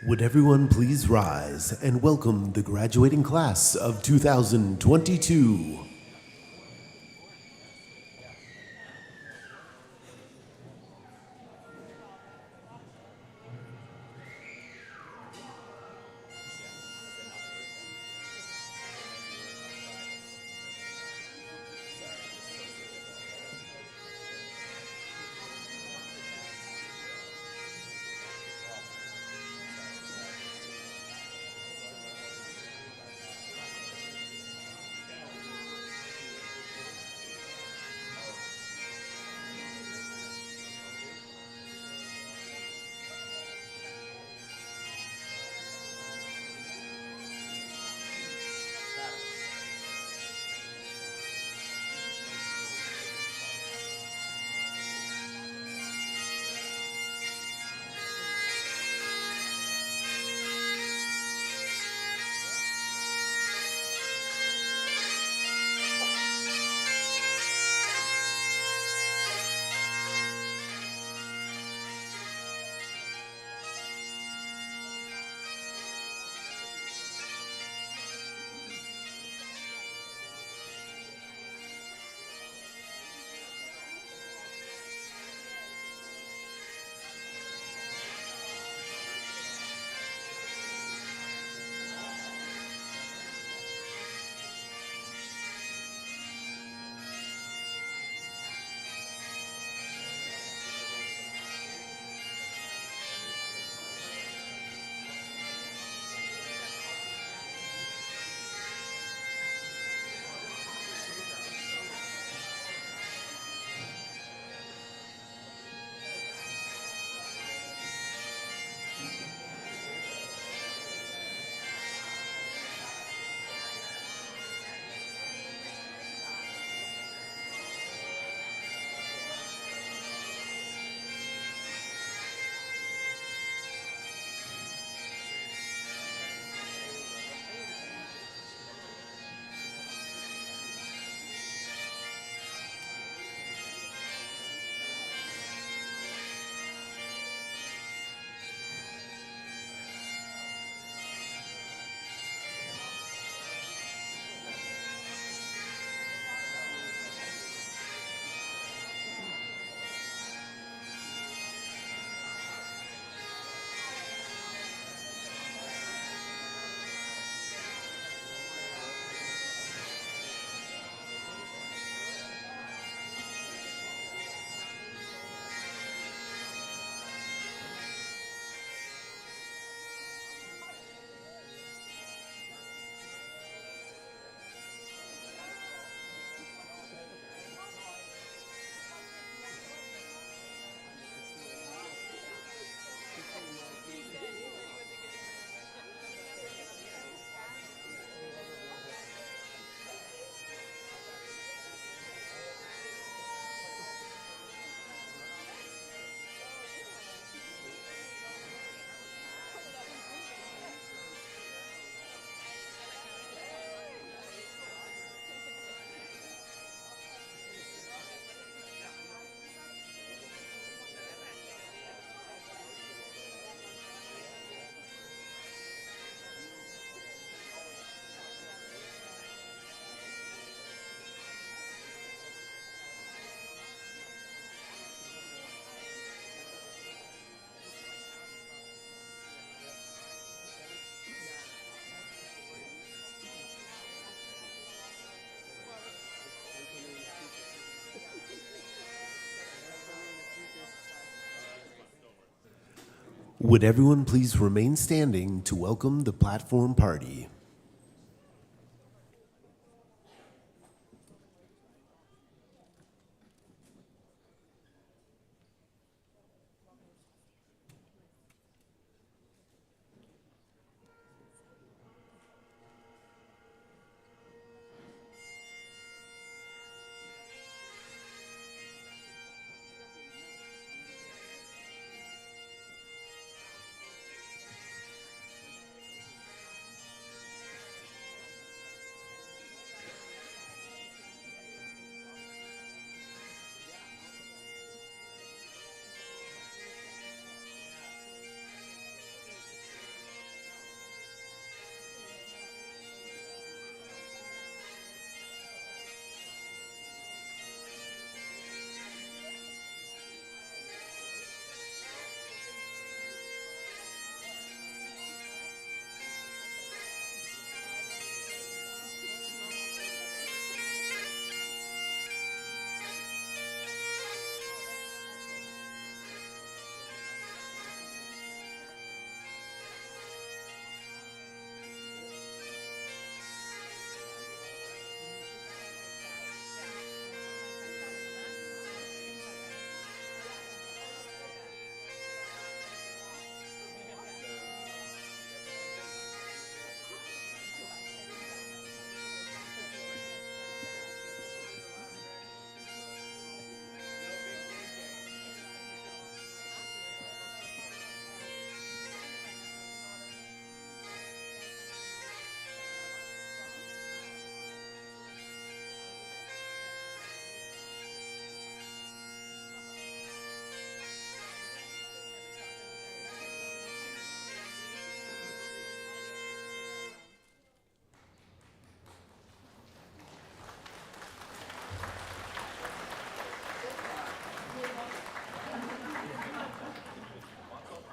Would everyone please rise and welcome the graduating class of 2022. Would everyone please remain standing to welcome the platform party?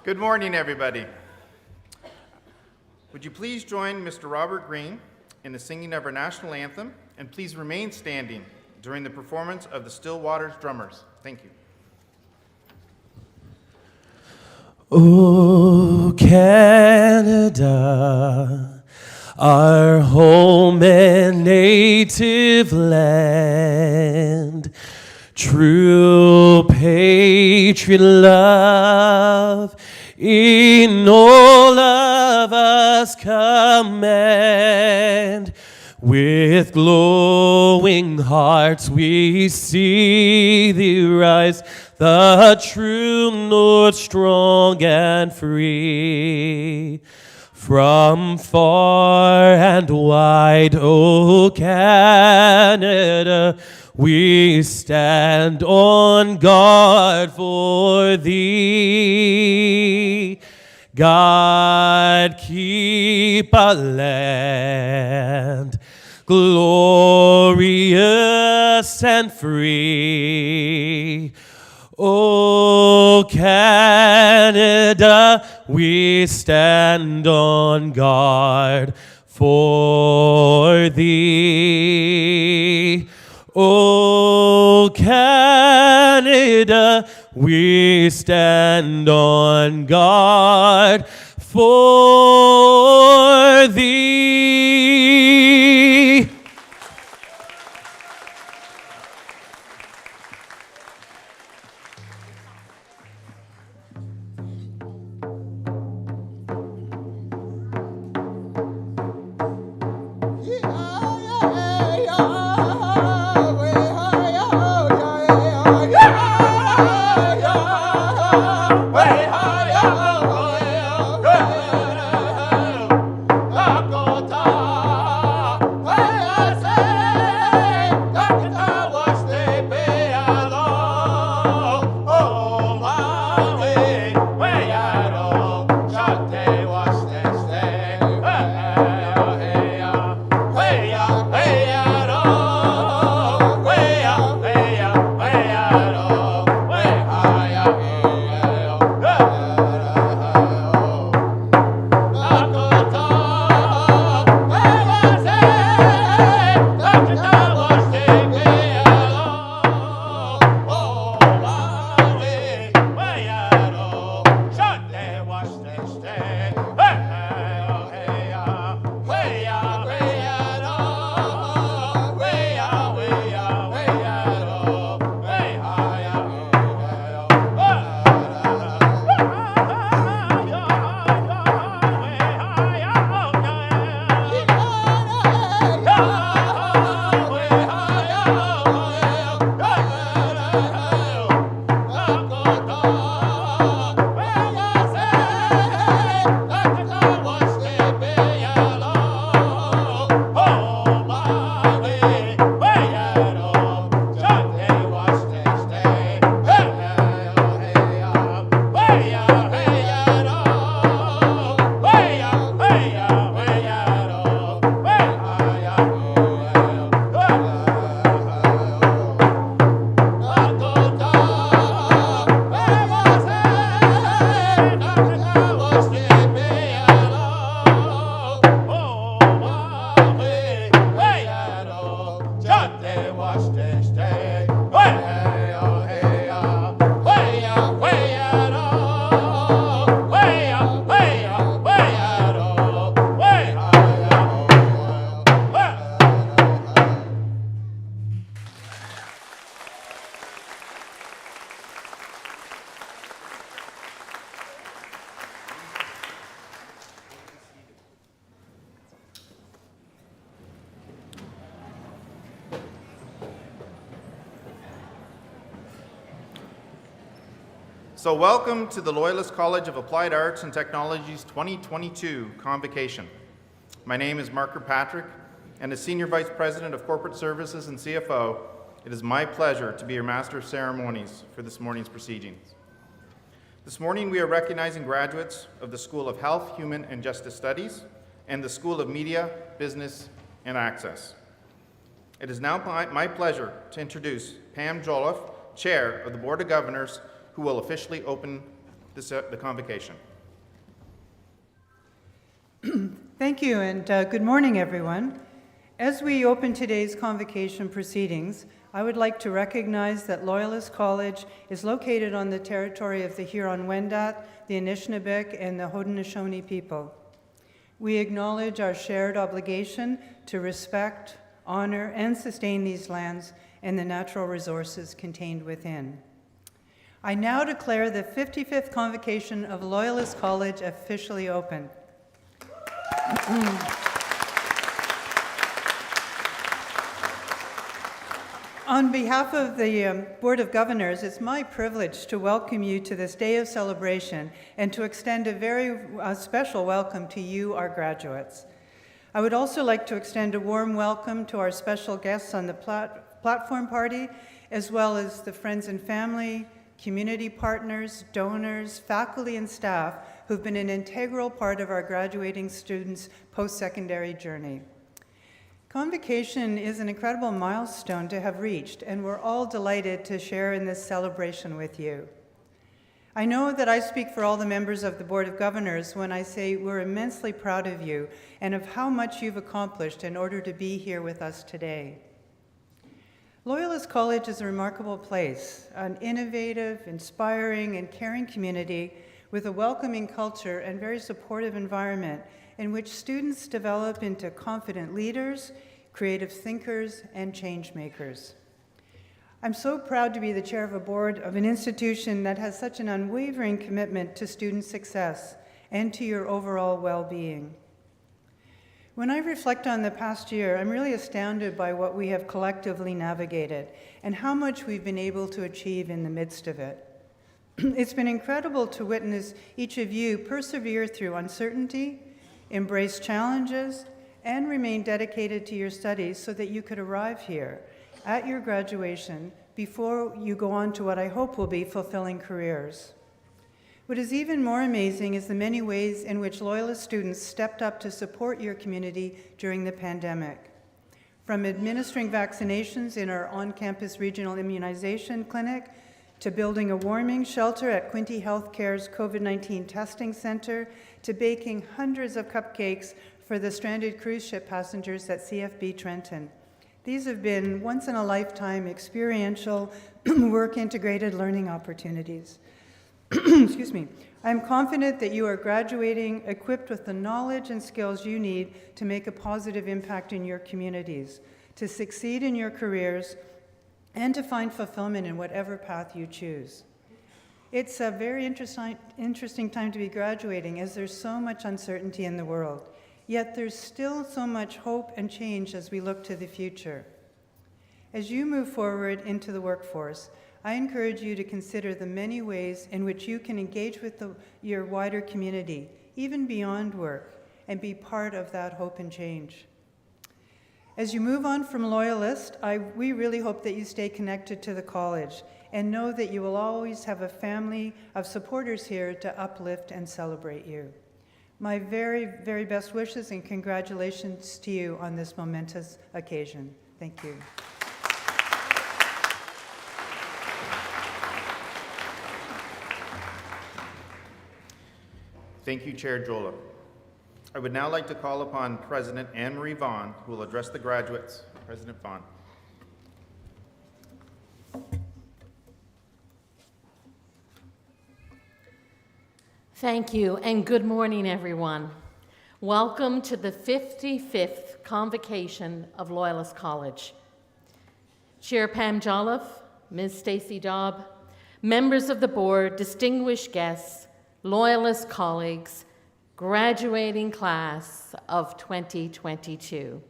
Good morning, everybody. Would you please join Mr. Robert Green in the singing of our national anthem, and please remain standing during the performance of the Still Waters Drummers. Thank you. Oh, Canada, our home and native land, true patriot love in all of us command. With glowing hearts we see thee rise, the true north, strong and free. From far and wide, O Canada, we stand on guard for thee. God keep our land glorious and free. O Canada, we stand on guard for thee. O Canada, we stand on guard for thee. So welcome to the Loyalist College of Applied Arts and Technologies 2022 Convocation. My name is Mark Kirkpatrick, and as Senior Vice President of Corporate Services and CFO, it is my pleasure to be your Master of Ceremonies for this morning's proceedings. This morning we are recognizing graduates of the School of Health, Human and Justice Studies and the School of Media, Business and Access. It is now my pleasure to introduce Pam Joliffe, Chair of the Board of Governors, who will officially open the Convocation. Thank you, and good morning, everyone. As we open today's Convocation proceedings, I would like to recognize that Loyalist College is located on the territory of the Huron-Wendat, the Anishinaabe, and the Haudenosaunee people. We acknowledge our shared obligation to respect, honor, and sustain these lands and the natural resources contained within. I now declare the 55th Convocation of Loyalist College officially open. On behalf of the Board of Governors, it's my privilege to welcome you to this day of celebration and to extend a very special welcome to you, our graduates. I would also like to extend a warm welcome to our special guests on the platform party, as well as the friends and family, community partners, donors, faculty, and staff who've been an integral part of our graduating students' post-secondary journey. Convocation is an incredible milestone to have reached, and we're all delighted to share in this celebration with you. I know that I speak for all the members of the Board of Governors when I say we're immensely proud of you and of how much you've accomplished in order to be here with us today. Loyalist College is a remarkable place, an innovative, inspiring, and caring community with a welcoming culture and very supportive environment in which students develop into confident leaders, creative thinkers, and change makers. I'm so proud to be the chair of a board of an institution that has such an unwavering commitment to student success and to your overall well-being. When I reflect on the past year, I'm really astounded by what we have collectively navigated and how much we've been able to achieve in the midst of it. It's been incredible to witness each of you persevere through uncertainty, embrace challenges, and remain dedicated to your studies so that you could arrive here at your graduation before you go on to what I hope will be fulfilling careers. What is even more amazing is the many ways in which Loyalist students stepped up to support your community during the pandemic. From administering vaccinations in our on-campus regional immunization clinic, to building a warming shelter at Quinte Healthcare's COVID-19 testing center, to baking hundreds of cupcakes for the stranded cruise ship passengers at CFB Trenton. These have been once-in-a-lifetime experiential work-integrated learning opportunities. Excuse me. I'm confident that you are graduating equipped with the knowledge and skills you need to make a positive impact in your communities, to succeed in your careers, and to find fulfillment in whatever path you choose. It's a very interesting time to be graduating, as there's so much uncertainty in the world. Yet there's still so much hope and change as we look to the future. As you move forward into the workforce, I encourage you to consider the many ways in which you can engage with your wider community, even beyond work, and be part of that hope and change. As you move on from Loyalist, we really hope that you stay connected to the college and know that you will always have a family of supporters here to uplift and celebrate you. My very, very best wishes and congratulations to you on this momentous occasion. Thank you. Thank you, Chair Jola. I would now like to call upon President Anne-Marie Vaughan, who will address the graduates. President Vaughan. Thank you, and good morning, everyone. Welcome to the 55th Convocation of Loyalist College. Chair Pam Jolliffe, Ms. Stacey Daub, members of the board, distinguished guests, Loyalist colleagues, graduating class of 2022.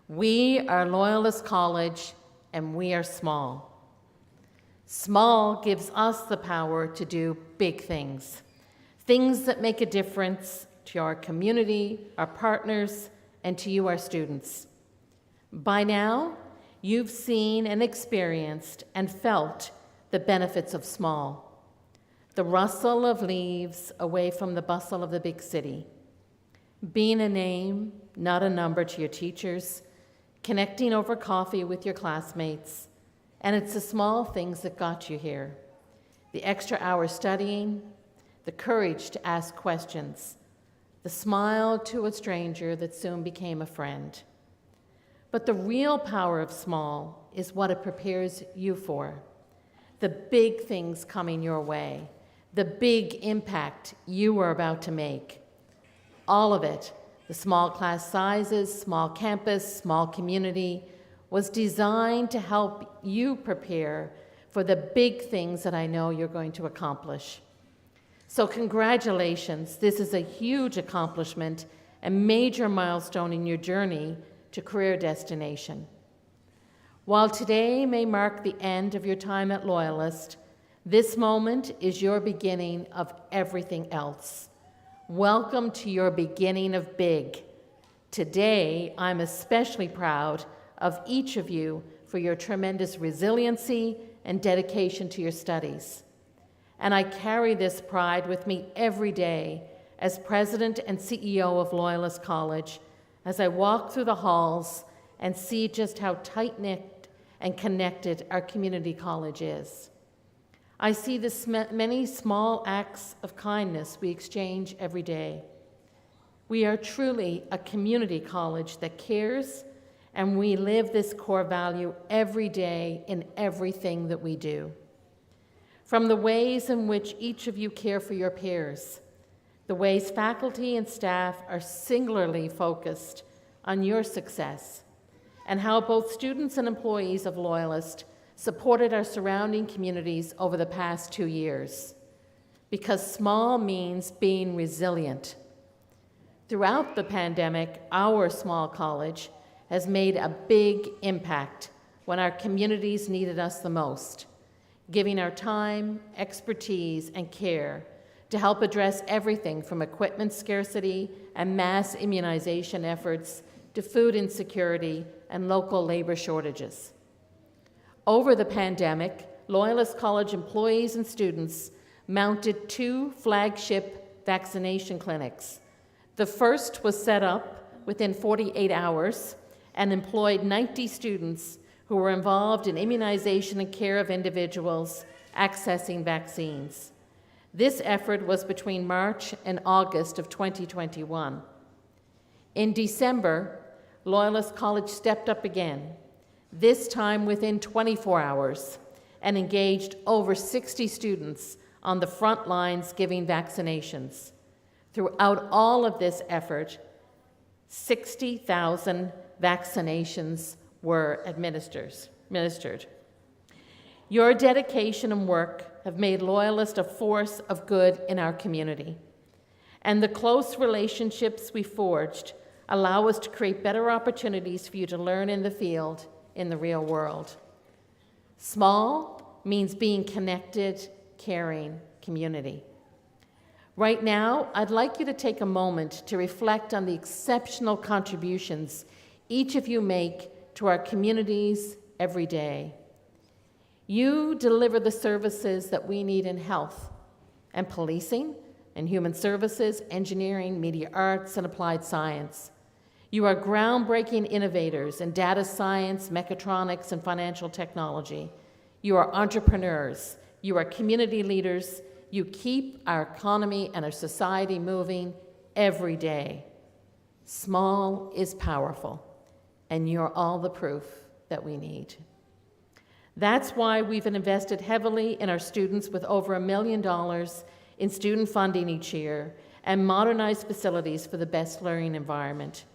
We are Loyalist College, and we are small. Small gives us the power to do big things, things that make a difference to our community, our partners, and to you, our students. By now, you've seen and experienced and felt the benefits of small. The rustle of leaves away from the bustle of the big city. Being a name, not a number to your teachers, connecting over coffee with your classmates, and it's the small things that got you here. The extra hours studying, the courage to ask questions, the smile to a stranger that soon became a friend. But the real power of small is what it prepares you for. The big things coming your way, the big impact you are about to make. All of it, the small class sizes, small campus, small community, was designed to help you prepare for the big things that I know you're going to accomplish. So congratulations, this is a huge accomplishment, a major milestone in your journey to career destination. While today may mark the end of your time at Loyalist, this moment is your beginning of everything else. Welcome to your beginning of big. Today, I'm especially proud of each of you for your tremendous resiliency and dedication to your studies. And I carry this pride with me every day as President and CEO of Loyalist College, as I walk through the halls and see just how tight-knit and connected our community college is. I see the many small acts of kindness we exchange every day. We are truly a community college that cares, and we live this core value every day in everything that we do. From the ways in which each of you care for your peers, the ways faculty and staff are singularly focused on your success, and how both students and employees of Loyalist supported our surrounding communities over the past 2 years. Because small means being resilient. Throughout the pandemic, our small college has made a big impact when our communities needed us the most, giving our time, expertise, and care to help address everything from equipment scarcity and mass immunization efforts to food insecurity and local labor shortages. Over the pandemic, Loyalist College employees and students mounted 2 flagship vaccination clinics. The first was set up within 48 hours and employed 90 students who were involved in immunization and care of individuals accessing vaccines. This effort was between March and August of 2021. In December, Loyalist College stepped up again, this time within 24 hours, and engaged over 60 students on the front lines giving vaccinations. Throughout all of this effort, 60,000 vaccinations were administered. Your dedication and work have made Loyalist a force of good in our community. And the close relationships we forged allow us to create better opportunities for you to learn in the field, in the real world. Small means being connected, caring, community. Right now, I'd like you to take a moment to reflect on the exceptional contributions each of you make to our communities every day. You deliver the services that we need in health and policing and human services, engineering, media arts, and applied science. You are groundbreaking innovators in data science, mechatronics, and financial technology. You are entrepreneurs. You are community leaders. You keep our economy and our society moving every day. Small is powerful, and you're all the proof that we need. That's why we've invested heavily in our students with over $1 million in student funding each year and modernized facilities for the best learning environment.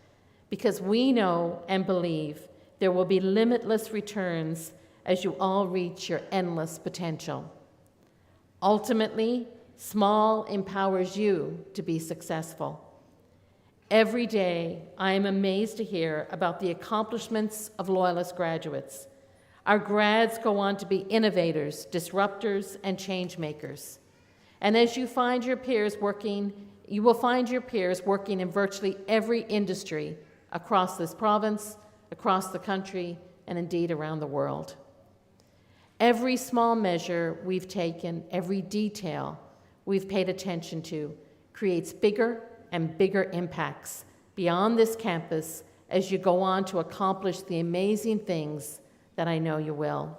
Because we know and believe there will be limitless returns as you all reach your endless potential. Ultimately, small empowers you to be successful. Every day, I am amazed to hear about the accomplishments of Loyalist graduates. Our grads go on to be innovators, disruptors, and change makers. And as you find your peers working, you will find your peers working in virtually every industry across this province, across the country, and indeed around the world. Every small measure we've taken, every detail we've paid attention to, creates bigger and bigger impacts beyond this campus as you go on to accomplish the amazing things that I know you will.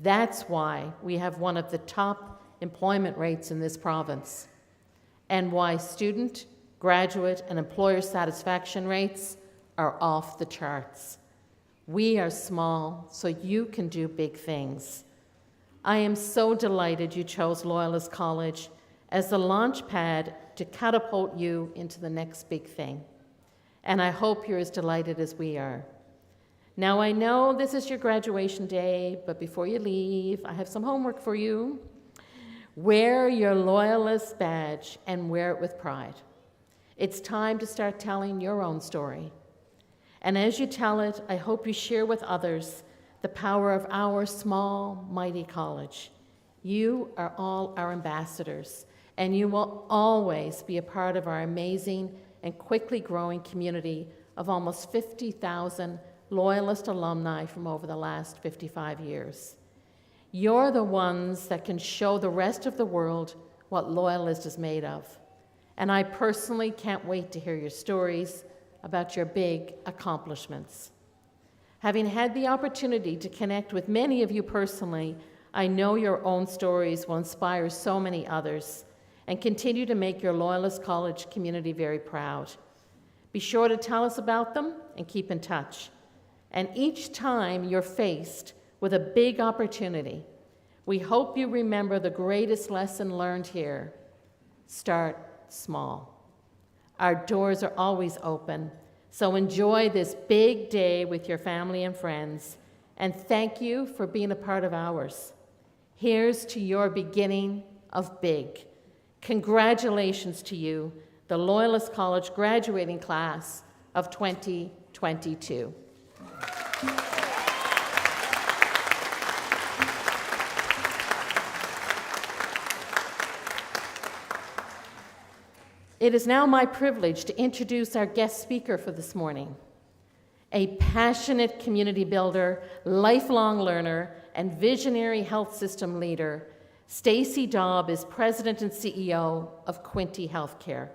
That's why we have one of the top employment rates in this province, and why student, graduate, and employer satisfaction rates are off the charts. We are small, so you can do big things. I am so delighted you chose Loyalist College as the launch pad to catapult you into the next big thing. And I hope you're as delighted as we are. Now, I know this is your graduation day, but before you leave, I have some homework for you. Wear your Loyalist badge and wear it with pride. It's time to start telling your own story. And as you tell it, I hope you share with others the power of our small, mighty college. You are all our ambassadors, and you will always be a part of our amazing and quickly growing community of almost 50,000 Loyalist alumni from over the last 55 years. You're the ones that can show the rest of the world what Loyalist is made of. And I personally can't wait to hear your stories about your big accomplishments. Having had the opportunity to connect with many of you personally, I know your own stories will inspire so many others and continue to make your Loyalist College community very proud. Be sure to tell us about them and keep in touch. And each time you're faced with a big opportunity, we hope you remember the greatest lesson learned here: start small. Our doors are always open, so enjoy this big day with your family and friends, and thank you for being a part of ours. Here's to your beginning of big. Congratulations to you, the Loyalist College graduating class of 2022. It is now my privilege to introduce our guest speaker for this morning. A passionate community builder, lifelong learner, and visionary health system leader, Stacey Daub is President and CEO of Quinte Healthcare.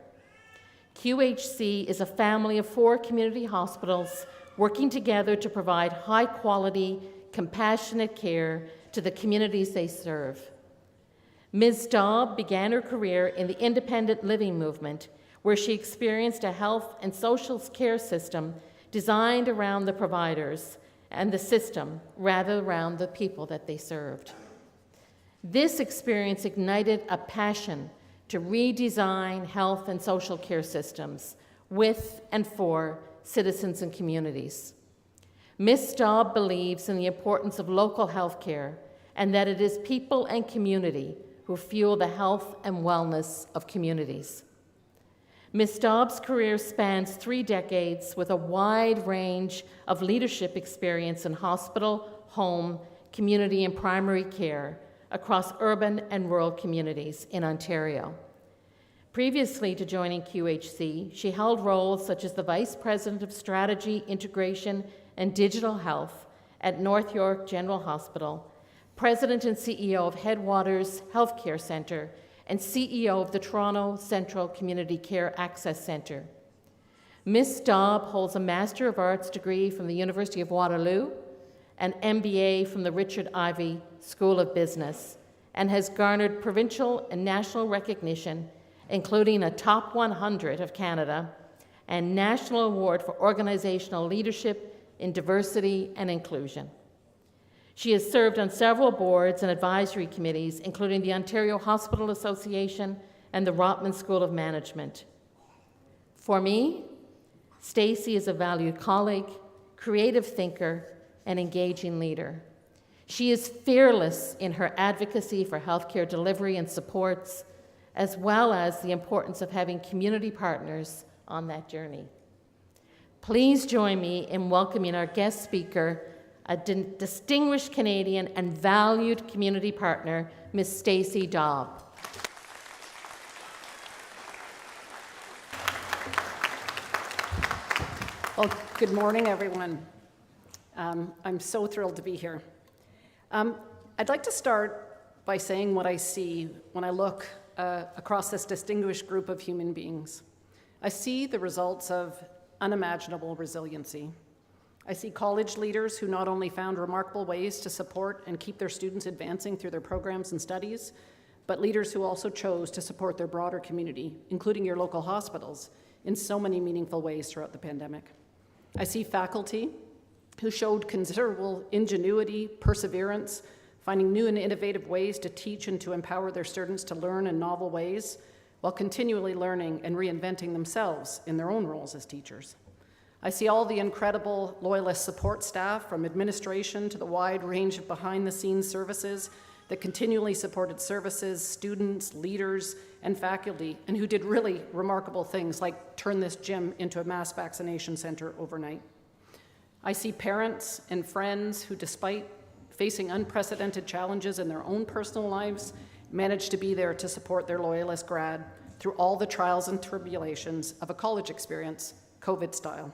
QHC is a family of 4 community hospitals working together to provide high-quality, compassionate care to the communities they serve. Ms. Daub began her career in the independent living movement, where she experienced a health and social care system designed around the providers and the system rather around the people that they served. This experience ignited a passion to redesign health and social care systems with and for citizens and communities. Ms. Daub believes in the importance of local health care and that it is people and community who fuel the health and wellness of communities. Ms. Daub's career spans 3 decades with a wide range of leadership experience in hospital, home, community, and primary care across urban and rural communities in Ontario. Previously to joining QHC, she held roles such as the Vice President of Strategy, Integration, and Digital Health at North York General Hospital, President and CEO of Headwaters Healthcare Centre, and CEO of the Toronto Central Community Care Access Centre. Ms. Daub holds a Master of Arts degree from the University of Waterloo, an MBA from the Richard Ivey School of Business, and has garnered provincial and national recognition, including a Top 100 of Canada and National Award for Organizational Leadership in Diversity and Inclusion. She has served on several boards and advisory committees, including the Ontario Hospital Association and the Rotman School of Management. For me, Stacey is a valued colleague, creative thinker, and engaging leader. She is fearless in her advocacy for healthcare delivery and supports, as well as the importance of having community partners on that journey. Please join me in welcoming our guest speaker, a distinguished Canadian and valued community partner, Ms. Stacey Daub. Well, good morning, everyone. I'm so thrilled to be here. I'd like to start by saying what I see when I look across this distinguished group of human beings. I see the results of unimaginable resiliency. I see college leaders who not only found remarkable ways to support and keep their students advancing through their programs and studies, but leaders who also chose to support their broader community, including your local hospitals, in so many meaningful ways throughout the pandemic. I see faculty who showed considerable ingenuity, perseverance, finding new and innovative ways to teach and to empower their students to learn in novel ways, while continually learning and reinventing themselves in their own roles as teachers. I see all the incredible Loyalist support staff, from administration to the wide range of behind-the-scenes services that continually supported services, students, leaders, and faculty, and who did really remarkable things like turn this gym into a mass vaccination center overnight. I see parents and friends who, despite facing unprecedented challenges in their own personal lives, managed to be there to support their Loyalist grad through all the trials and tribulations of a college experience, COVID style.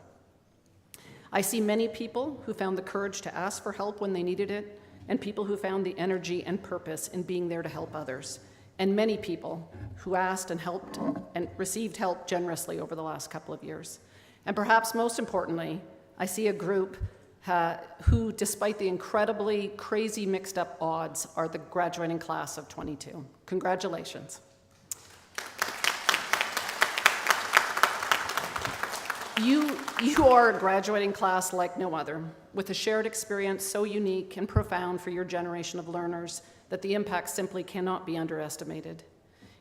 I see many people who found the courage to ask for help when they needed it, and people who found the energy and purpose in being there to help others, and many people who asked and helped and received help generously over the last couple of years. And perhaps most importantly, I see a group who, despite the incredibly crazy mixed up odds, are the graduating class of 22. Congratulations. You are a graduating class like no other, with a shared experience so unique and profound for your generation of learners that the impact simply cannot be underestimated.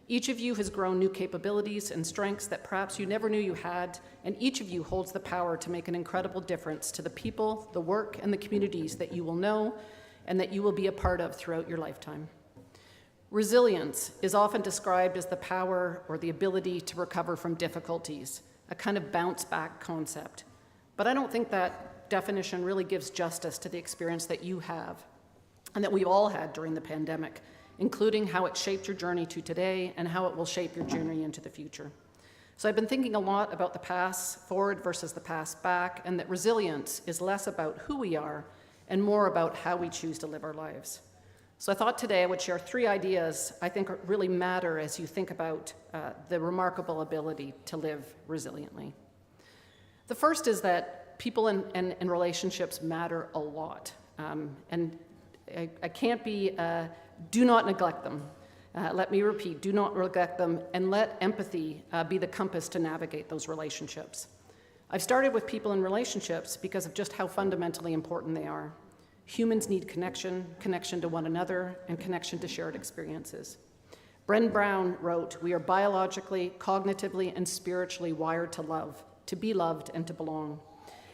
Each of you has grown new capabilities and strengths that perhaps you never knew you had, and each of you holds the power to make an incredible difference to the people, the work, and the communities that you will know and that you will be a part of throughout your lifetime. Resilience is often described as the power or the ability to recover from difficulties, a kind of bounce-back concept. But I don't think that definition really gives justice to the experience that you have and that we've all had during the pandemic, including how it shaped your journey to today and how it will shape your journey into the future. So I've been thinking a lot about the path forward versus the path back, and that resilience is less about who we are and more about how we choose to live our lives. So I thought today I would share 3 ideas I think really matter as you think about the remarkable ability to live resiliently. The first is that people and relationships matter a lot. And I can't be, do not neglect them. Let me repeat, do not neglect them, and let empathy be the compass to navigate those relationships. I've started with people and relationships because of just how fundamentally important they are. Humans need connection, connection to one another, and connection to shared experiences. Bren Brown wrote, "We are biologically, cognitively, and spiritually wired to love, to be loved, and to belong."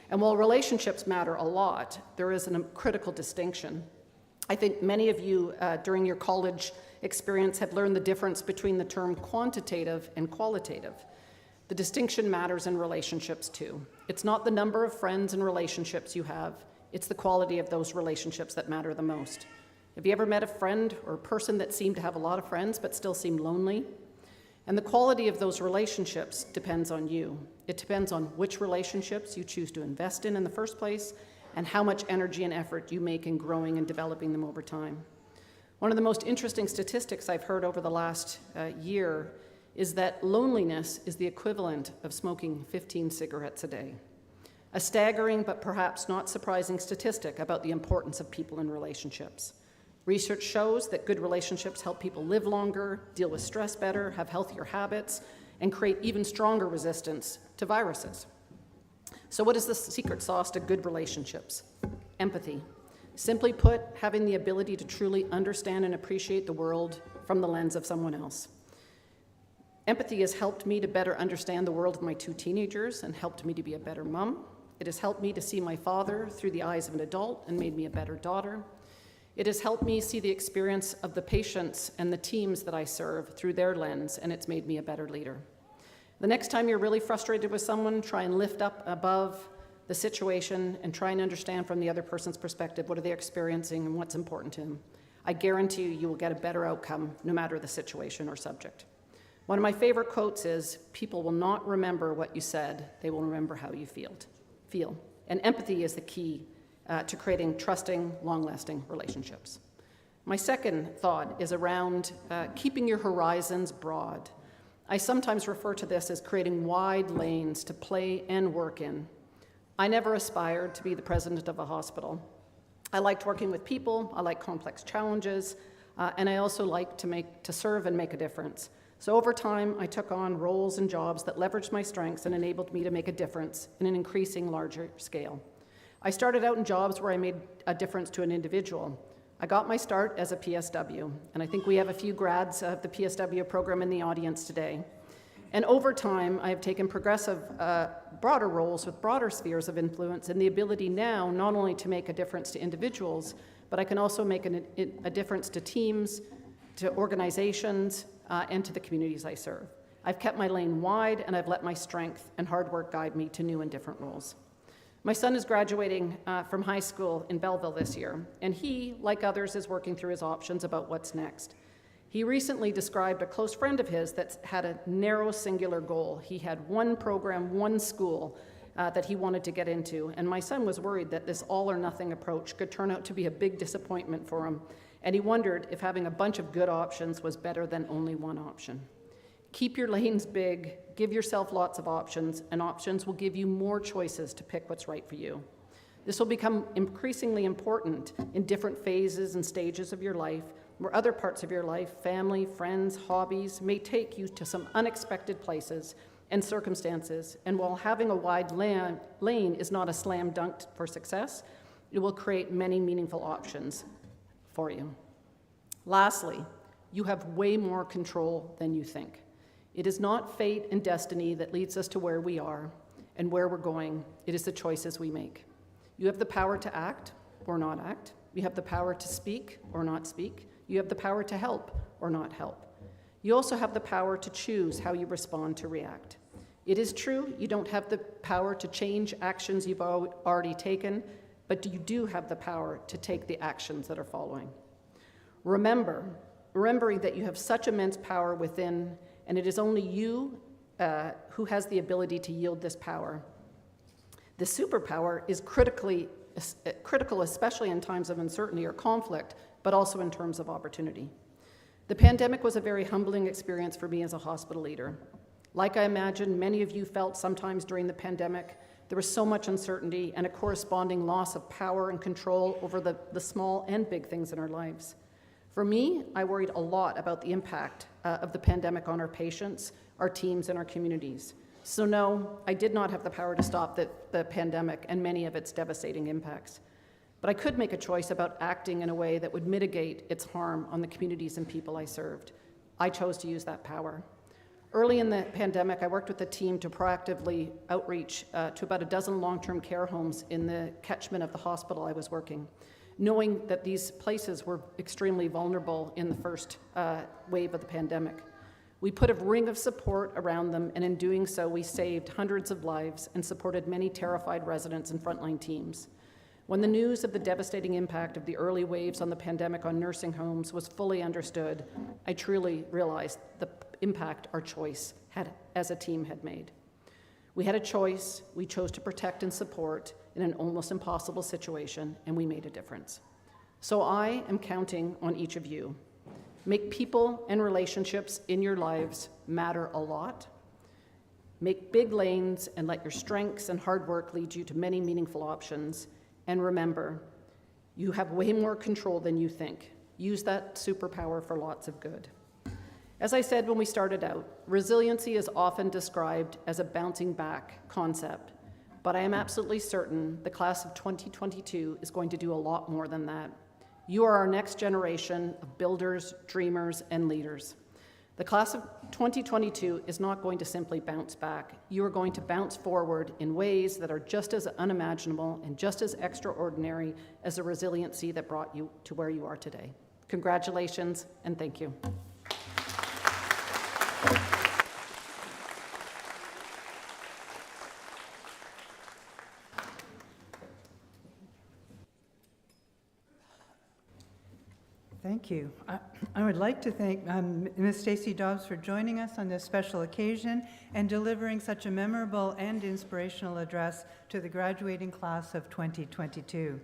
And while relationships matter a lot, there is a critical distinction. I think many of you during your college experience have learned the difference between the term quantitative and qualitative. The distinction matters in relationships too. It's not the number of friends and relationships you have, it's the quality of those relationships that matter the most. Have you ever met a friend or a person that seemed to have a lot of friends but still seemed lonely? And the quality of those relationships depends on you. It depends on which relationships you choose to invest in the first place, and how much energy and effort you make in growing and developing them over time. One of the most interesting statistics I've heard over the last year is that loneliness is the equivalent of smoking 15 cigarettes a day. A staggering but perhaps not surprising statistic about the importance of people and relationships. Research shows that good relationships help people live longer, deal with stress better, have healthier habits, and create even stronger resistance to viruses. So what is the secret sauce to good relationships? Empathy. Simply put, having the ability to truly understand and appreciate the world from the lens of someone else. Empathy has helped me to better understand the world of my 2 teenagers and helped me to be a better mom. It has helped me to see my father through the eyes of an adult and made me a better daughter. It has helped me see the experience of the patients and the teams that I serve through their lens, and it's made me a better leader. The next time you're really frustrated with someone, try and lift up above the situation and try and understand from the other person's perspective what are they experiencing and what's important to them. I guarantee you will get a better outcome no matter the situation or subject. One of my favorite quotes is, "People will not remember what you said, they will remember how you feel." And empathy is the key to creating trusting, long-lasting relationships. My second thought is around keeping your horizons broad. I sometimes refer to this as creating wide lanes to play and work in. I never aspired to be the president of a hospital. I liked working with people, I like complex challenges, and I also like to serve and make a difference. So over time, I took on roles and jobs that leveraged my strengths and enabled me to make a difference in an increasing larger scale. I started out in jobs where I made a difference to an individual. I got my start as a PSW, and I think we have a few grads of the PSW program in the audience today. And over time, I have taken progressive, broader roles with broader spheres of influence and the ability now not only to make a difference to individuals, but I can also make a difference to teams, to organizations, and to the communities I serve. I've kept my lane wide, and I've let my strength and hard work guide me to new and different roles. My son is graduating from high school in Belleville this year, and he, like others, is working through his options about what's next. He recently described a close friend of his that had a narrow, singular goal. He had one program, one school that he wanted to get into, and my son was worried that this all-or-nothing approach could turn out to be a big disappointment for him, and he wondered if having a bunch of good options was better than only one option. Keep your lanes big, give yourself lots of options, and options will give you more choices to pick what's right for you. This will become increasingly important in different phases and stages of your life, where other parts of your life, family, friends, hobbies, may take you to some unexpected places and circumstances, and while having a wide lane is not a slam dunk for success, it will create many meaningful options for you. Lastly, you have way more control than you think. It is not fate and destiny that leads us to where we are and where we're going. It is the choices we make. You have the power to act or not act. You have the power to speak or not speak. You have the power to help or not help. You also have the power to choose how you respond to react. It is true you don't have the power to change actions you've already taken, but you do have the power to take the actions that are following. Remembering that you have such immense power within, and it is only you who has the ability to yield this power. The superpower is critical, especially in times of uncertainty or conflict, but also in terms of opportunity. The pandemic was a very humbling experience for me as a hospital leader. Like I imagine many of you felt sometimes during the pandemic, there was so much uncertainty and a corresponding loss of power and control over the small and big things in our lives. For me, I worried a lot about the impact of the pandemic on our patients, our teams, and our communities. So no, I did not have the power to stop the pandemic and many of its devastating impacts. But I could make a choice about acting in a way that would mitigate its harm on the communities and people I served. I chose to use that power. Early in the pandemic, I worked with a team to proactively outreach to about a dozen long-term care homes in the catchment of the hospital I was working, knowing that these places were extremely vulnerable in the first wave of the pandemic. We put a ring of support around them, and in doing so, we saved hundreds of lives and supported many terrified residents and frontline teams. When the news of the devastating impact of the early waves on the pandemic on nursing homes was fully understood, I truly realized the impact our choice as a team had made. We had a choice. We chose to protect and support in an almost impossible situation, and we made a difference. So I am counting on each of you. Make people and relationships in your lives matter a lot. Make big lanes and let your strengths and hard work lead you to many meaningful options. And remember, you have way more control than you think. Use that superpower for lots of good. As I said when we started out, resiliency is often described as a bouncing back concept, but I am absolutely certain the class of 2022 is going to do a lot more than that. You are our next generation of builders, dreamers, and leaders. The class of 2022 is not going to simply bounce back. You are going to bounce forward in ways that are just as unimaginable and just as extraordinary as the resiliency that brought you to where you are today. Congratulations, and thank you. Thank you. I would like to thank Ms. Stacey Dobbs for joining us on this special occasion and delivering such a memorable and inspirational address to the graduating class of 2022.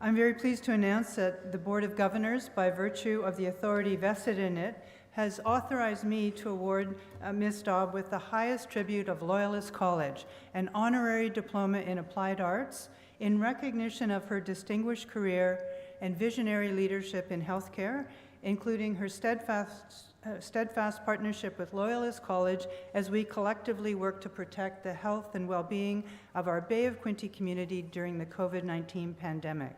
I'm very pleased to announce that the Board of Governors, by virtue of the authority vested in it, has authorized me to award Ms. Dobb with the highest tribute of Loyalist College, an honorary diploma in applied arts, in recognition of her distinguished career and visionary leadership in healthcare including her steadfast partnership with Loyalist College as we collectively work to protect the health and well-being of our Bay of Quinte community during the COVID-19 pandemic.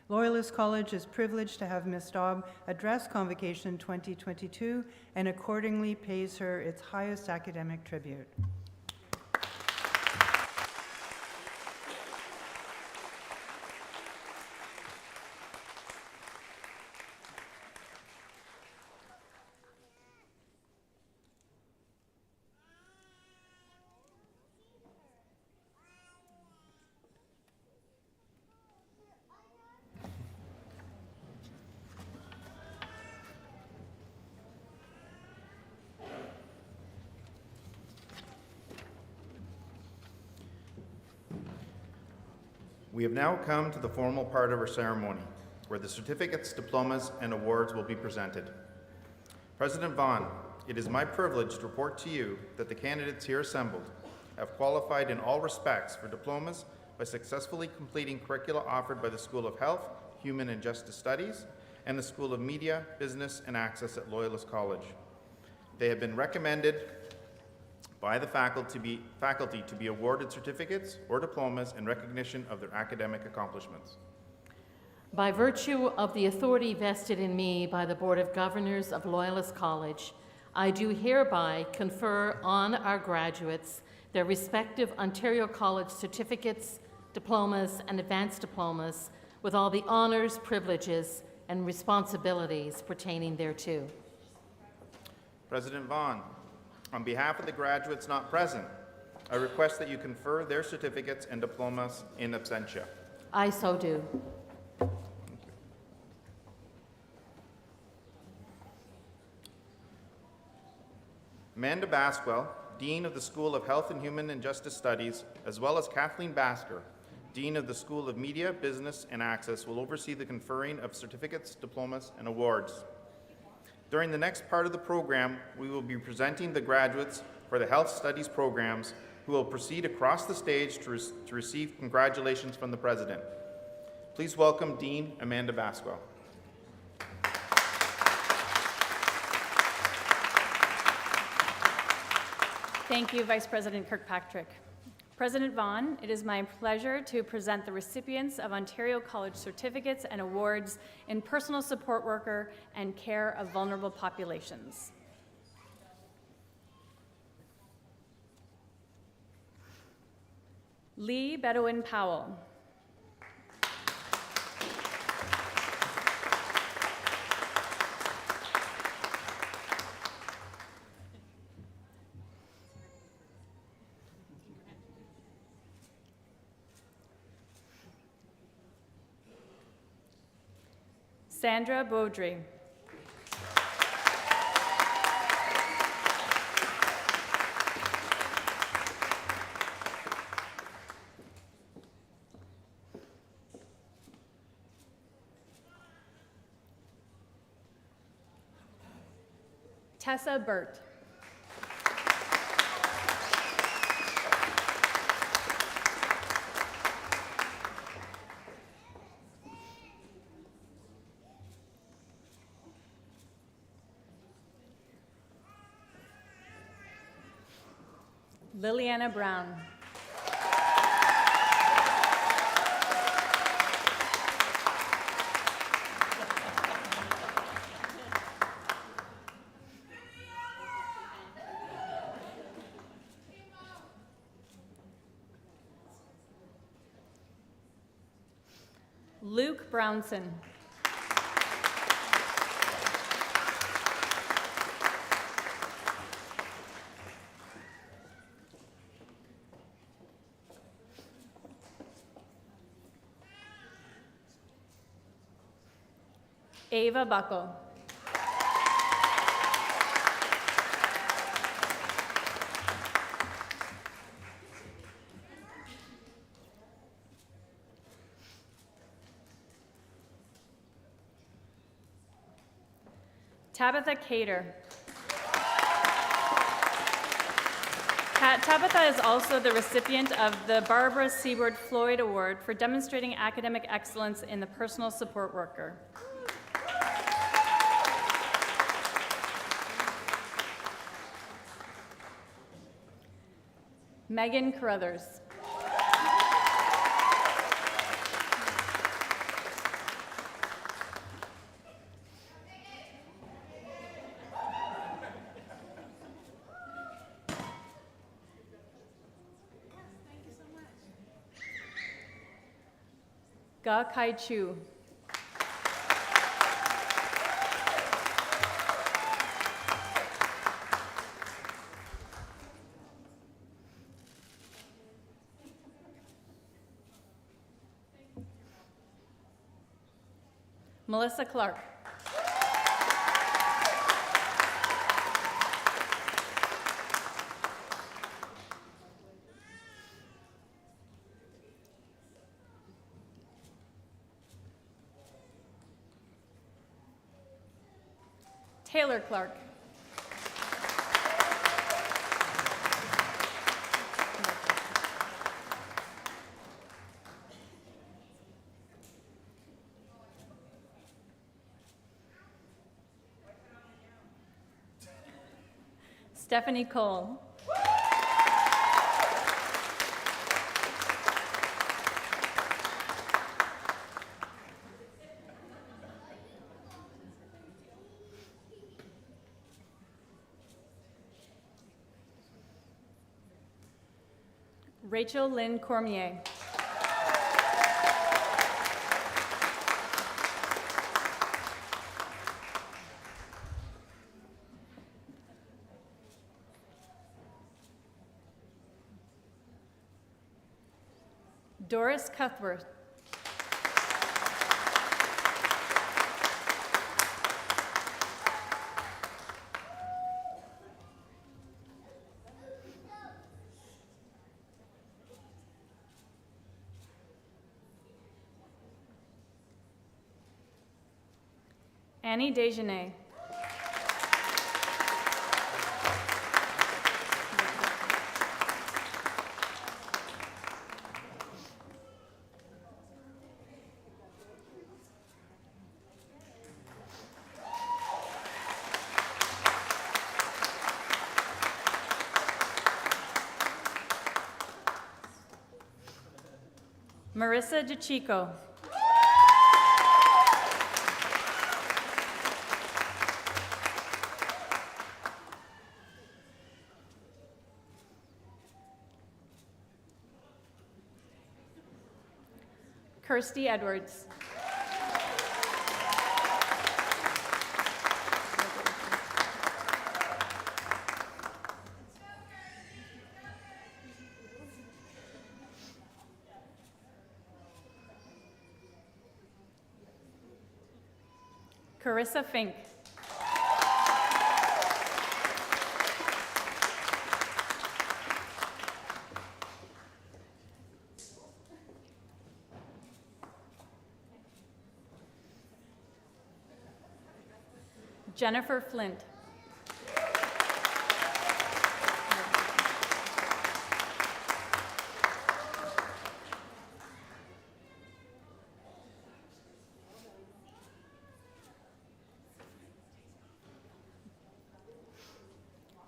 Loyalist College is privileged to have Ms. Daub address Convocation 2022 and accordingly pays her its highest academic tribute. We have now come to the formal part of our ceremony, where the certificates, diplomas, and awards will be presented. President Vaughan, it is my privilege to report to you that the candidates here assembled have qualified in all respects for diplomas by successfully completing curricula offered by the School of Health, Human and Justice Studies, and the School of Media, Business, and Access at Loyalist College. They have been recommended by the faculty to be awarded certificates or diplomas in recognition of their academic accomplishments. By virtue of the authority vested in me by the Board of Governors of Loyalist College, I do hereby confer on our graduates their respective Ontario College certificates, diplomas, and advanced diplomas with all the honors, privileges, and responsibilities pertaining thereto. President Vaughan, on behalf of the graduates not present, I request that you confer their certificates and diplomas in absentia. I so do. Amanda Basquel, Dean of the School of Health and Human and Justice Studies, as well as Kathleen Basker, Dean of the School of Media, Business, and Access, will oversee the conferring of certificates, diplomas, and awards. During the next part of the program, we will be presenting the graduates for the Health Studies programs who will proceed across the stage to receive congratulations from the President. Please welcome Dean Amanda Basquel. Thank you, Vice President Kirkpatrick. President Vaughan, it is my pleasure to present the recipients of Ontario College certificates and awards in personal support worker and care of vulnerable populations. Lee Bedouin Powell. Sandra Beaudry. Tessa Burt. Liliana Brown. Luke Brownson. Ava Buckle. Tabitha Cater. Tabitha is also the recipient of the Barbara Seaward Floyd Award for demonstrating academic excellence in the personal support worker. Megan Carruthers. Ga Kai Chu. Melissa Clark. Taylor Clark. Stephanie Cole. Rachel Lynn Cormier. Doris Cuthworth. Annie Desjardins. Marissa DeChico. Kirsty Edwards. Carissa Fink. Jennifer Flint.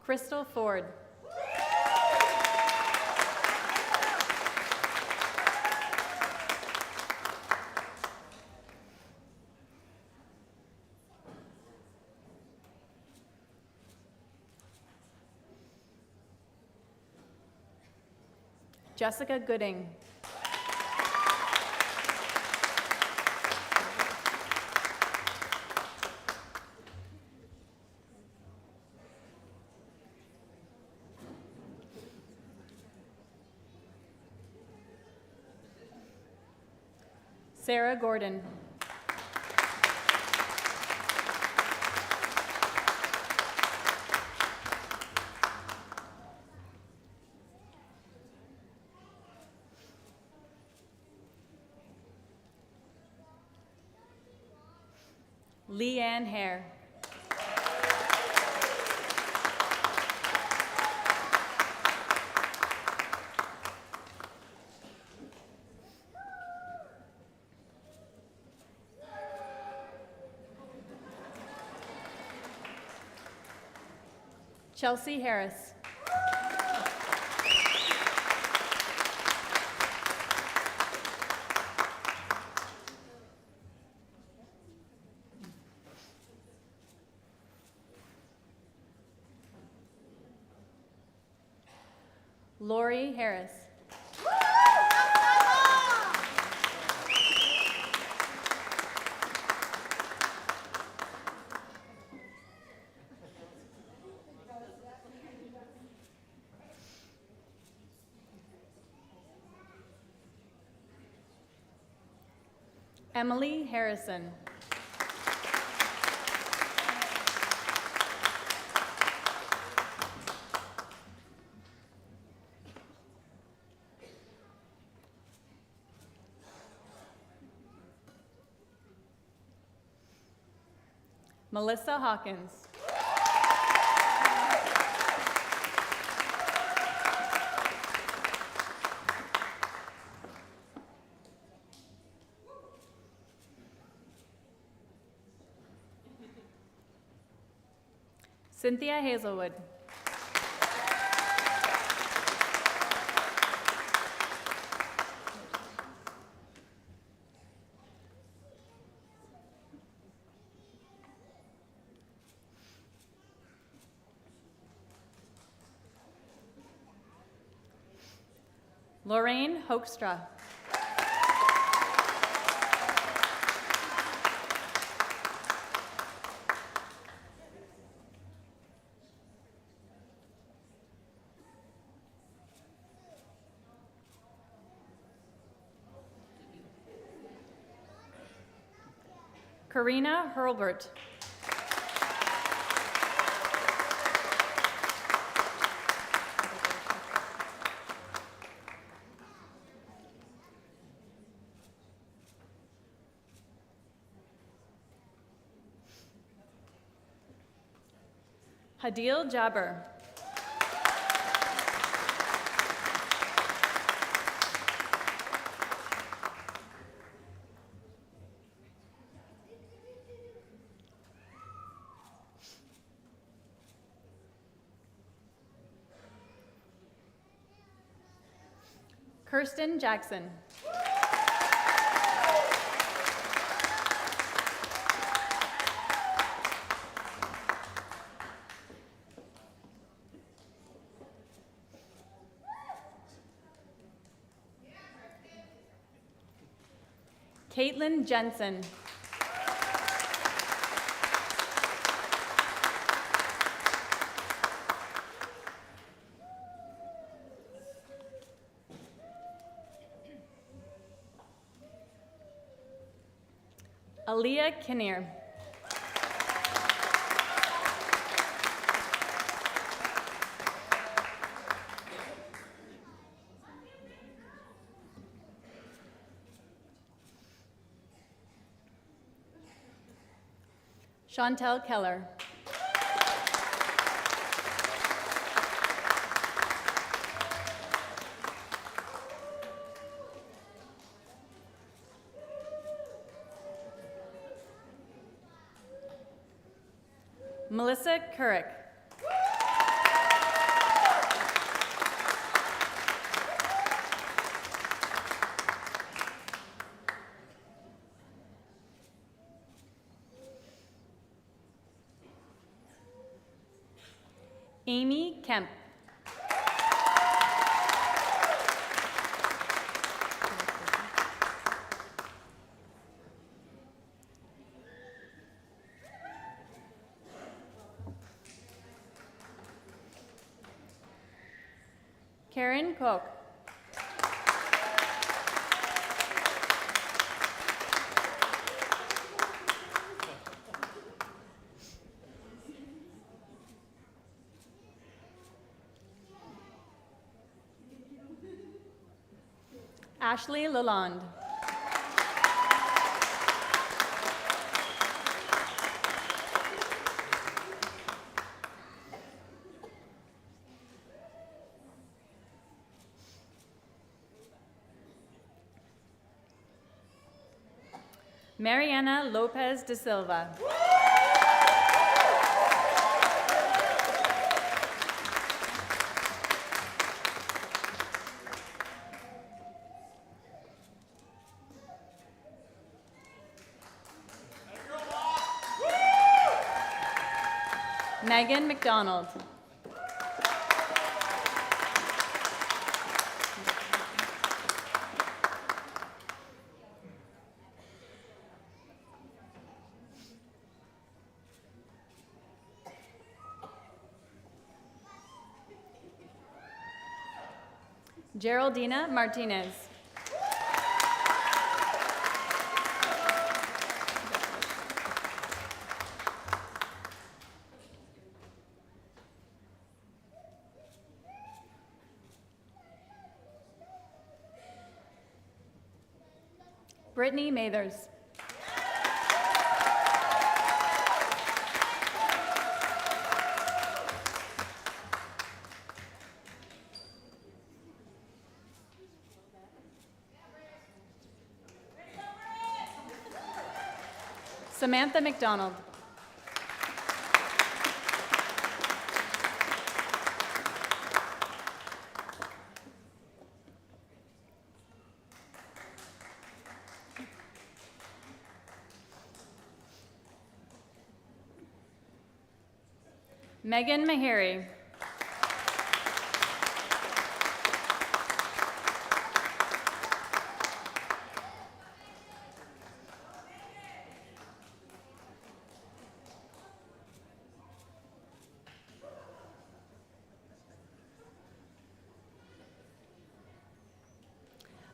Crystal Ford. Jessica Gooding. Sarah Gordon. Leanne Hare. Chelsea Harris. Lori Harris. Emily Harrison. Melissa Hawkins. Cynthia Hazelwood. Lorraine Hoekstra. Karina Hurlbert. Hadil Jabber. Kirsten Jackson. Caitlin Jensen. Aaliyah Kinnear. Chantel Keller. Melissa Couric. Amy Kemp. Karen Koch. Ashley Lalonde. Mariana Lopez de Silva. Megan McDonald. Geraldina Martinez. Brittany Mathers. Samantha McDonald. Megan Meharry.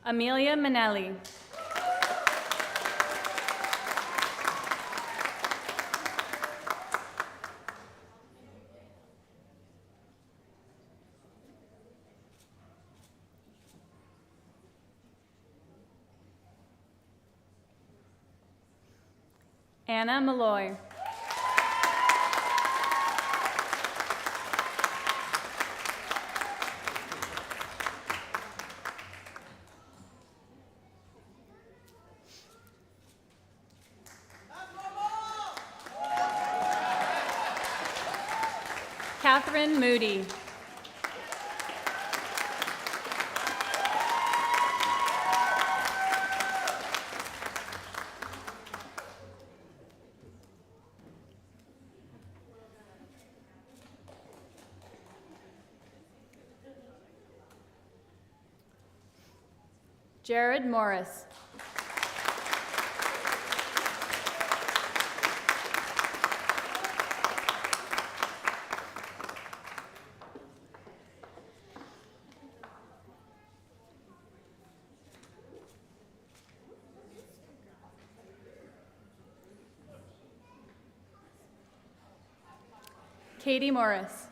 Amelia Manelli. Anna Malloy. Catherine Moody. Jared Morris. Katie Morris.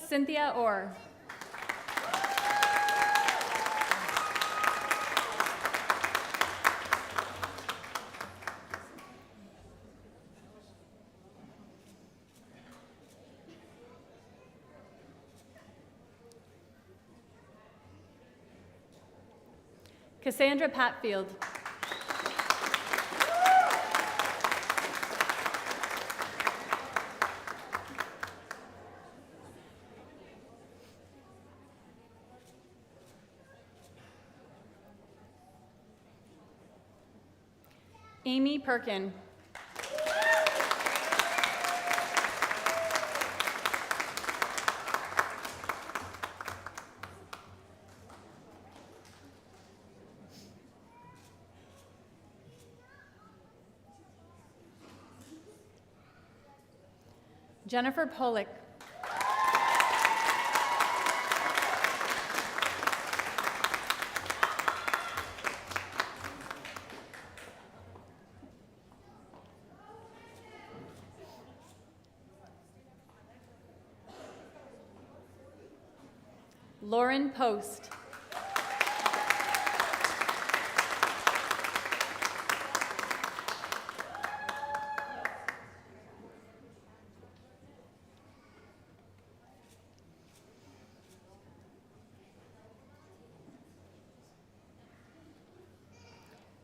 Cynthia Orr. Cassandra Patfield. Amy Perkin. Jennifer Pollock. Lauren Post.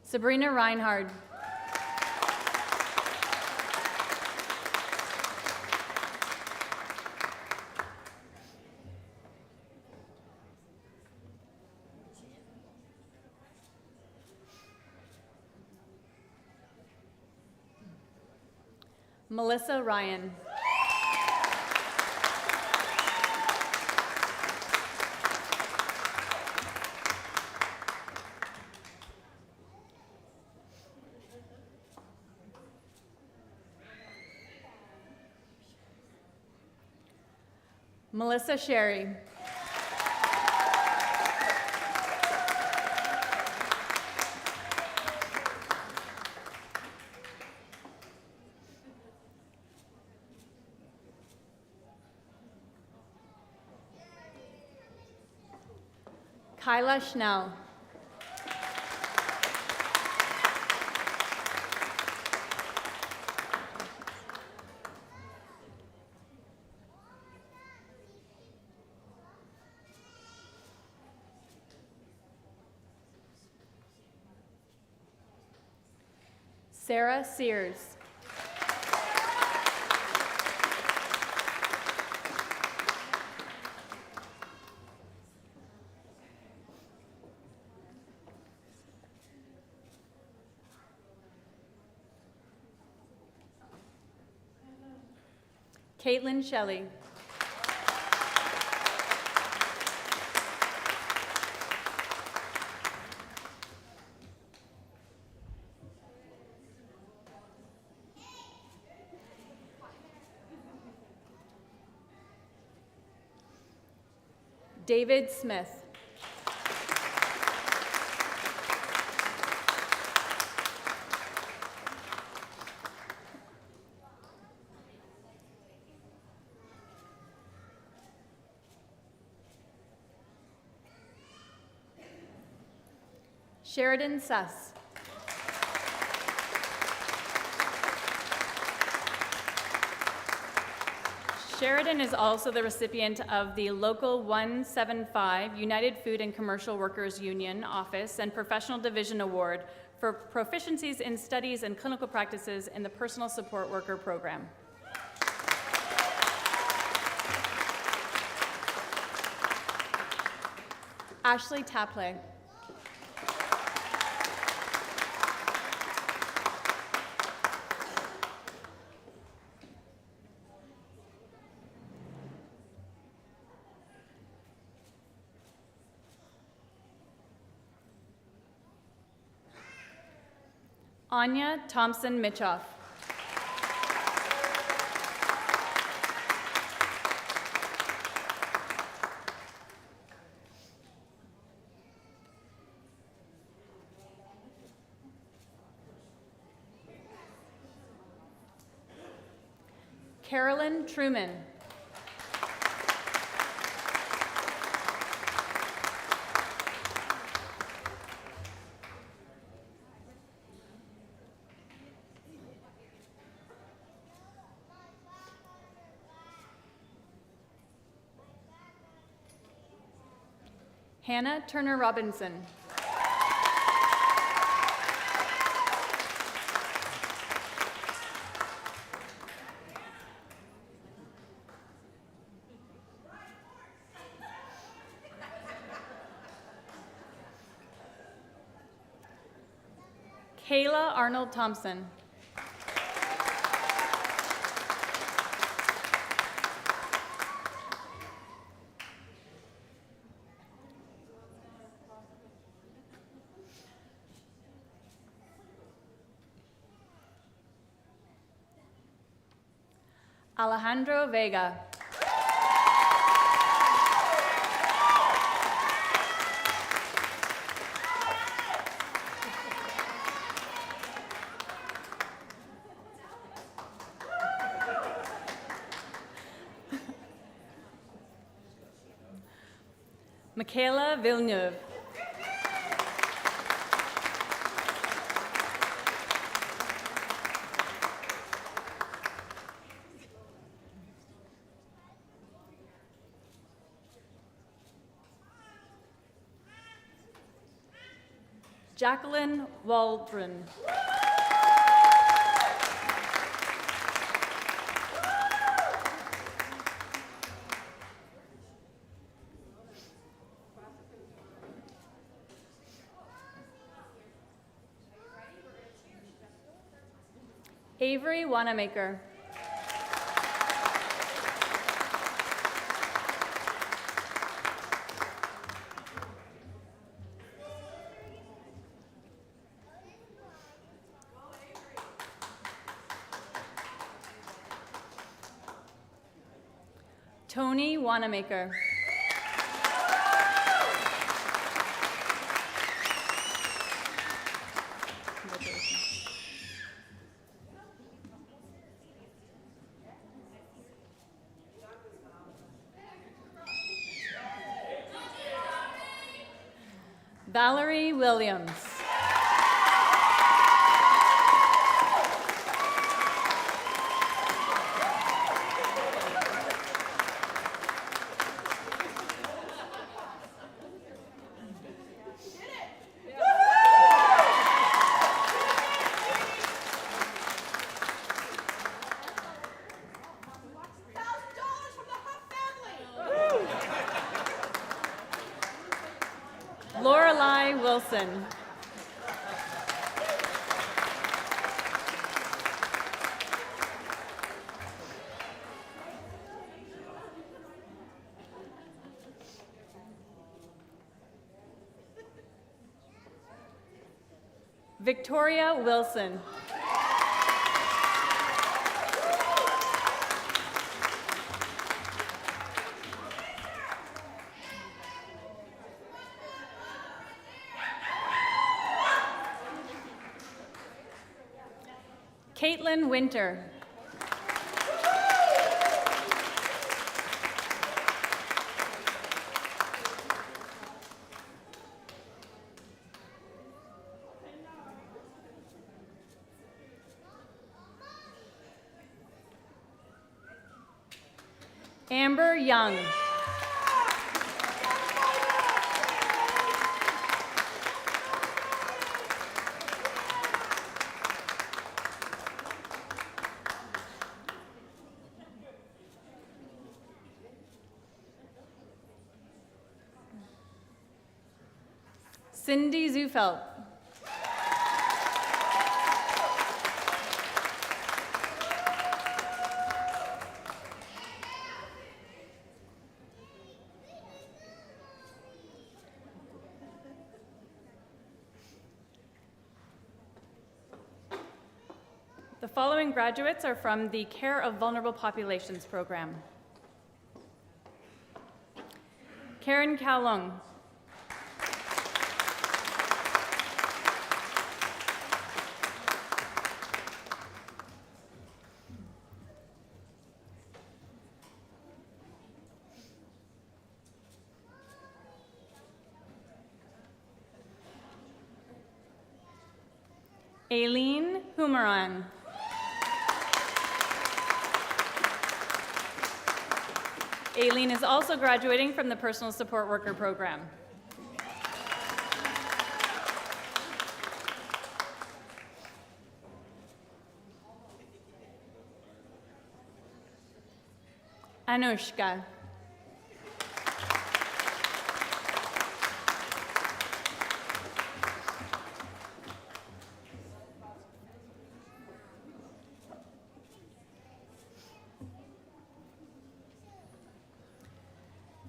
Sabrina Reinhard. Melissa Ryan. Melissa Sherry. Kyla Schnell. Sarah Sears. Caitlin Shelley. David Smith. Sheridan Suss. Sheridan is also the recipient of the Local 175 United Food and Commercial Workers Union Office and Professional Division Award for proficiencies in studies and clinical practices in the Personal Support Worker Program. Ashley Tapley. Anya Thompson Mitchoff. Carolyn Truman. Hannah Turner Robinson. Kayla Arnold Thompson. Alejandro Vega. Michaela Villeneuve. Jacqueline Waldron. Avery Wanamaker. Tony Wanamaker. Valerie Williams. Lorelei Wilson. Victoria Wilson. Caitlin Winter. Amber Young. Cindy Zufelt. The following graduates are from the Care of Vulnerable Populations program. Karen Kalung. Aileen Humaran. Aileen is also graduating from the Personal Support Worker program. Anushka.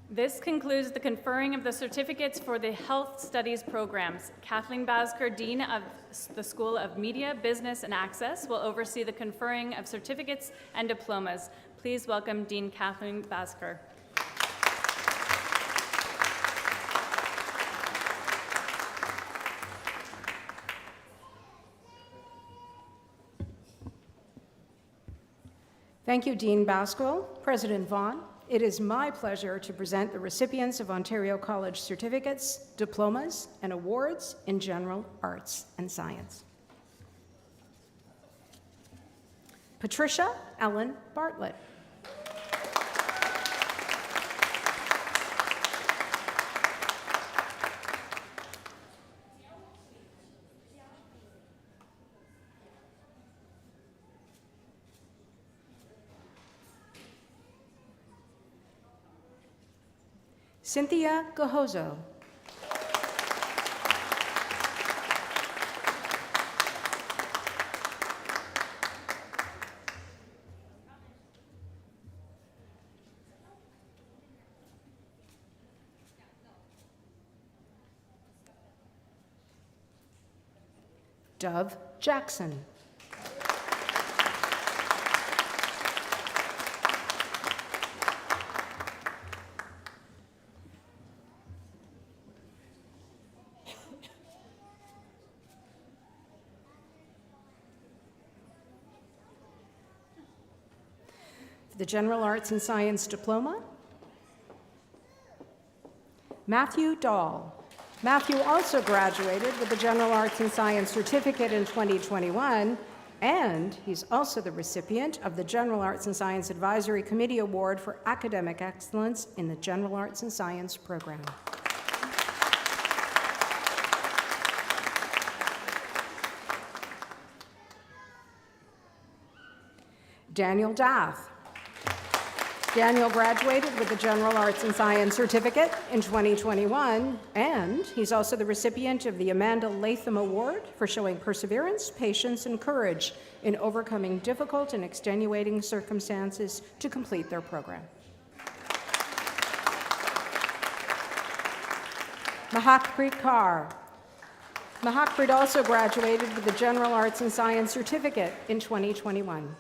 This concludes the conferring of the certificates for the Health Studies programs. Kathleen Basker, Dean of the School of Media, Business and Access, will oversee the conferring of certificates and diplomas. Please welcome Dean Kathleen Basker. Thank you, Dean Baskwell. President Vaughan, it is my pleasure to present the recipients of Ontario College certificates, diplomas, and awards in general arts and science. Patricia Ellen Bartlett. Cynthia Gahozo. Dove Jackson. the General Arts and Science Diploma. Matthew Dahl. Matthew also graduated with the General Arts and Science Certificate in 2021, and he's also the recipient of the General Arts and Science Advisory Committee Award for Academic Excellence in the General Arts and Science program. Daniel Dath. Daniel graduated with the General Arts and Science Certificate in 2021, and he's also the recipient of the Amanda Latham Award for showing perseverance, patience, and courage in overcoming difficult and extenuating circumstances to complete their program. Mahakpreet Kaur. Mahakpreet also graduated with the General Arts and Science Certificate in 2021.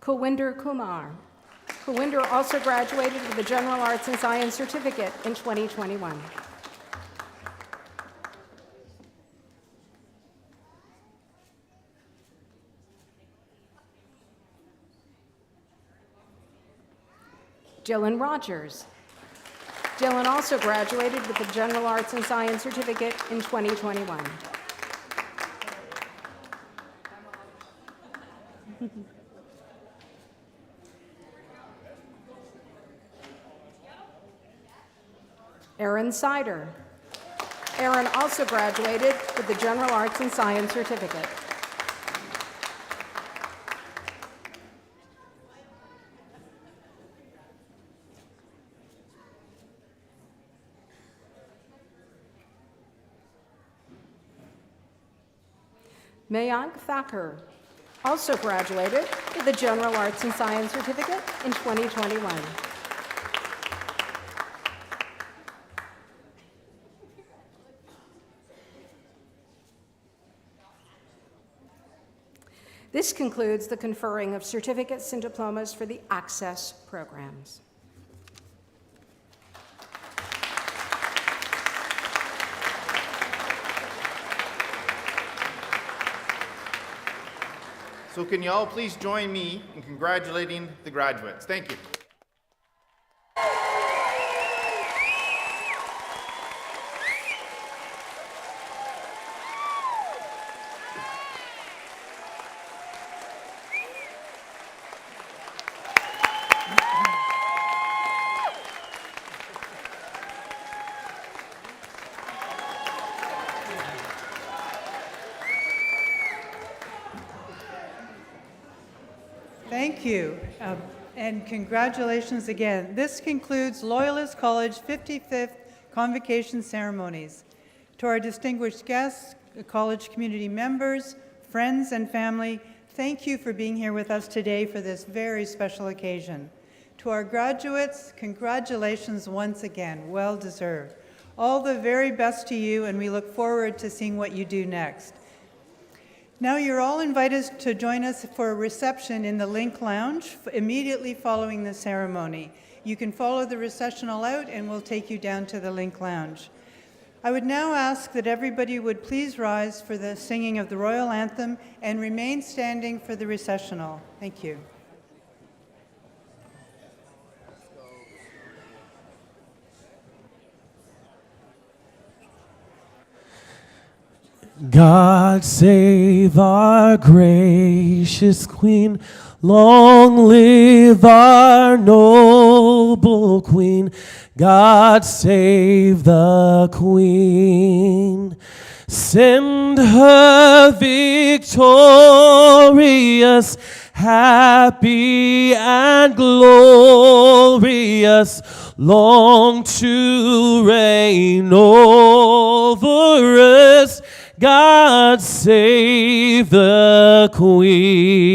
Kawinder Kumar. Kawinder also graduated with the General Arts and Science Certificate in 2021. Dylan Rogers. Dylan also graduated with the General Arts and Science Certificate in 2021. Aaron Sider. Aaron also graduated with the General Arts and Science Certificate. Mayank Thakur also graduated with the General Arts and Science Certificate in 2021. This concludes the conferring of certificates and diplomas for the Access programs. So can you all please join me in congratulating the graduates? Thank you. Thank you, and congratulations again. This concludes Loyalist College 55th Convocation ceremonies. To our distinguished guests, college community members, friends, and family, thank you for being here with us today for this very special occasion. To our graduates, congratulations once again, well deserved. All the very best to you, and we look forward to seeing what you do next. Now you're all invited to join us for a reception in the Link Lounge immediately following the ceremony. You can follow the recessional out and we'll take you down to the Link Lounge. I would now ask that everybody would please rise for the singing of the Royal Anthem and remain standing for the recessional. Thank you. God save our gracious Queen, long live our noble Queen. God save the Queen. Send her victorious, happy and glorious, long to reign over us. God save the Queen.